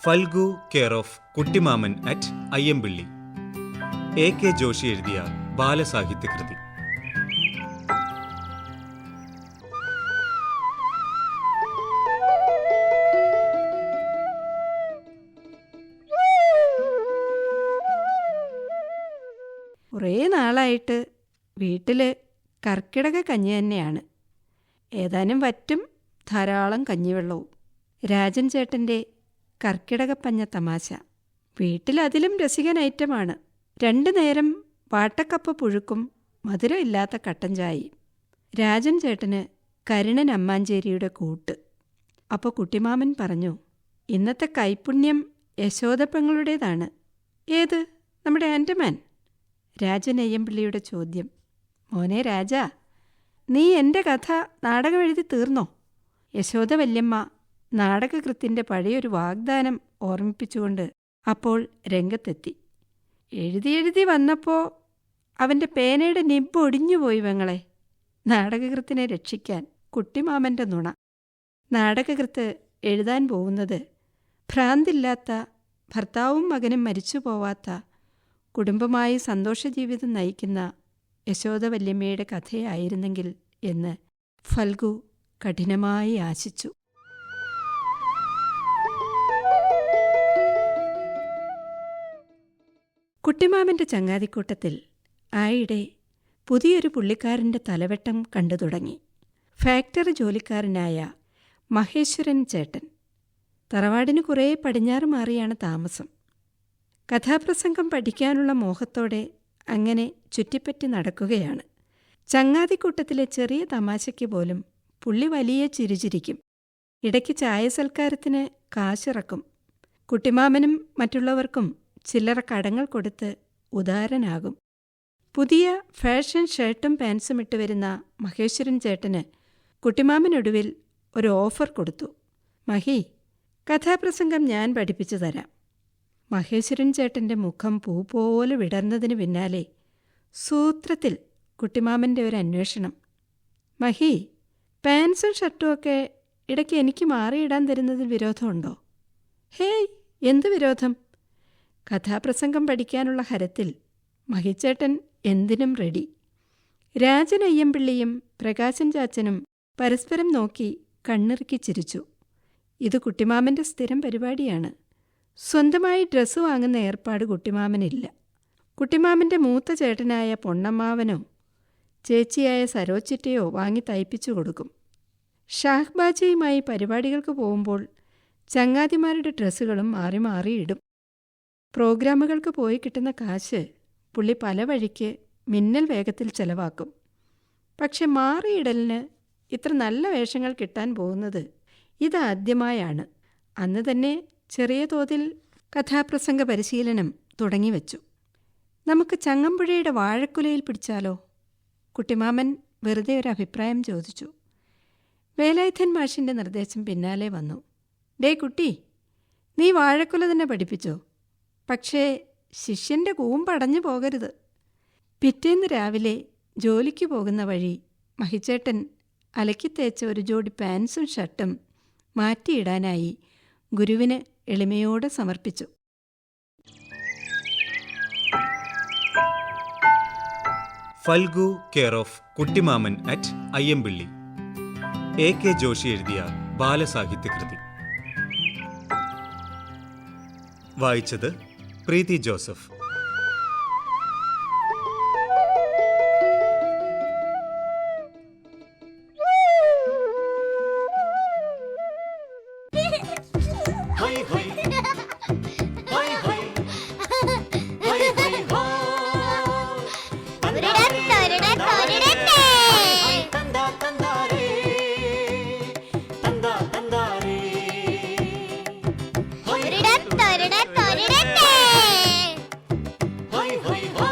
Phalgu care of Kuttimaman at Ayyampilly. AK Joshi എഴുതിയ ബാലസാഹിത്യകൃതി. കുറേ നാളായിട്ട് വീട്ടിൽ കർക്കിടക കഞ്ഞി തന്നെയാണ്. ഏതാനും വറ്റും ധാരാളം കഞ്ഞിവെള്ളവും. രാജൻ ചേട്ടൻ്റെ കർക്കിടകപ്പഞ്ഞ തമാശ വീട്ടിലതിലും രസികൻ ഐറ്റമാണ്. 2 നേരം വാട്ടക്കപ്പ പുഴുക്കും മധുരമില്ലാത്ത കട്ടൻ ചായയും. രാജൻ ചേട്ടന് കരുണൻ അമ്മാഞ്ചേരിയുടെ കൂട്ട്. അപ്പോൾ കുട്ടിമാമൻ പറഞ്ഞു, ഇന്നത്തെ കൈപുണ്യം യശോദപ്പെങ്ങളുടേതാണ്. ഏത്? നമ്മുടെ ആൻഡമാൻ? രാജൻ അയ്യമ്പിള്ളിയുടെ ചോദ്യം. മോനെ രാജാ, നീ എൻ്റെ കഥ നാടകം എഴുതി തീർന്നോ? യശോദ വല്യമ്മ നാടകകൃത്തിൻ്റെ പഴയൊരു വാഗ്ദാനം ഓർമ്മിപ്പിച്ചുകൊണ്ട് അപ്പോൾ രംഗത്തെത്തി. എഴുതി വന്നപ്പോൾ അവൻ്റെ പേനയുടെ നിബ്ബ് ഒടിഞ്ഞുപോയി പെങ്ങളെ. നാടകകൃത്തിനെ രക്ഷിക്കാൻ കുട്ടിമാമൻ്റെ നുണ. നാടകകൃത്ത് എഴുതാൻ പോകുന്നത് ഭ്രാന്തില്ലാത്ത, ഭർത്താവും മകനും മരിച്ചു പോവാത്ത, കുടുംബമായി സന്തോഷജീവിതം നയിക്കുന്ന യശോദ വല്യമ്മയുടെ കഥയായിരുന്നെങ്കിൽ എന്ന് ഫൽഗു കഠിനമായി ആശിച്ചു. കുട്ടിമാമൻ്റെ ചങ്ങാതിക്കൂട്ടത്തിൽ ആയിടെ പുതിയൊരു പുള്ളിക്കാരൻ്റെ തലവെട്ടം കണ്ടു തുടങ്ങി. ഫാക്ടറി ജോലിക്കാരനായ മഹേശ്വരൻ ചേട്ടൻ. തറവാടിന് കുറേ പടിഞ്ഞാറ് മാറിയാണ് താമസം. കഥാപ്രസംഗം പഠിക്കാനുള്ള മോഹത്തോടെ അങ്ങനെ ചുറ്റിപ്പറ്റി നടക്കുകയാണ്. ചങ്ങാതിക്കൂട്ടത്തിലെ ചെറിയ തമാശയ്ക്ക് പോലും പുള്ളി വലിയ ചിരിച്ചിരിക്കും. ഇടയ്ക്ക് ചായ സൽക്കാരത്തിന് കാശിറക്കും. കുട്ടിമാമനും മറ്റുള്ളവർക്കും ചില്ലറ കടങ്ങൾ കൊടുത്ത് ഉദാരനാകും. പുതിയ ഫാഷൻ ഷർട്ടും പാൻസും ഇട്ട് വരുന്ന മഹേശ്വരൻ ചേട്ടന് കുട്ടിമാമനൊടുവിൽ ഒരു ഓഫർ കൊടുത്തു. മഹി, കഥാപ്രസംഗം ഞാൻ പഠിപ്പിച്ചു തരാം. മഹേശ്വരൻ ചേട്ടൻ്റെ മുഖം പൂ പോലെ വിടർന്നതിന് പിന്നാലെ സൂത്രത്തിൽ കുട്ടിമാമൻ്റെ ഒരു അന്വേഷണം. മഹി, പാൻസും ഷർട്ടുമൊക്കെ ഇടയ്ക്ക് എനിക്ക് മാറിയിടാൻ തരുന്നതിൽ വിരോധമുണ്ടോ? ഹേയ്, എന്ത് വിരോധം? കഥാപ്രസംഗം പഠിക്കാനുള്ള ഹരത്തിൽ മഹിച്ചേട്ടൻ എന്തിനും റെഡി. രാജൻ അയ്യമ്പിള്ളിയും പ്രകാശൻ ചാച്ചനും പരസ്പരം നോക്കി കണ്ണിറുക്കി ചിരിച്ചു. ഇത് കുട്ടിമാമൻ്റെ സ്ഥിരം പരിപാടിയാണ്. സ്വന്തമായി ഡ്രസ്സ് വാങ്ങുന്ന ഏർപ്പാട് കുട്ടിമാമനില്ല. കുട്ടിമാമൻ്റെ മൂത്ത ചേട്ടനായ പൊന്നമ്മാവനോ ചേച്ചിയായ സരോച്ചിറ്റയോ വാങ്ങി തയ്പ്പിച്ചു കൊടുക്കും. ഷാഹ്ബാജയുമായി പരിപാടികൾക്ക് പോകുമ്പോൾ ചങ്ങാതിമാരുടെ ഡ്രസ്സുകളും മാറി മാറിയിടും. പ്രോഗ്രാമുകൾക്ക് പോയി കിട്ടുന്ന കാശ് പുള്ളി പല വഴിക്ക് മിന്നൽ വേഗത്തിൽ ചെലവാക്കും. പക്ഷെ മാറിയിടലിന് ഇത്ര നല്ല വേഷങ്ങൾ കിട്ടാൻ പോകുന്നത് ഇതാദ്യമായാണ്. അന്ന് തന്നെ ചെറിയ തോതിൽ കഥാപ്രസംഗ പരിശീലനം തുടങ്ങിവെച്ചു. നമുക്ക് ചങ്ങമ്പുഴയുടെ വാഴക്കുലയിൽ പിടിച്ചാലോ? കുട്ടിമാമൻ വെറുതെ ഒരു അഭിപ്രായം ചോദിച്ചു. വേലായുധൻ മാഷിൻ്റെ നിർദ്ദേശം പിന്നാലെ വന്നു. ഡേ കുട്ടി, നീ വാഴക്കുല തന്നെ പഠിപ്പിച്ചോ, പക്ഷേ ശിഷ്യൻ്റെ കൂമ്പടഞ്ഞു പോകരുത്. പിറ്റേന്ന് രാവിലെ ജോലിക്ക് പോകുന്ന വഴി മഹിച്ചേട്ടൻ അലക്കിത്തേച്ച ഒരു ജോഡി പാൻസും ഷർട്ടും മാറ്റിയിടാനായി ഗുരുവിന് എളിമയോടെ സമർപ്പിച്ചു. Phalgu care of Kuttimaman at Ayyampilly. AK Joshi എഴുതിയ ബാലസാഹിത്യകൃതി. വായിച്ചത് പ്രീതി ജോസഫ്. High high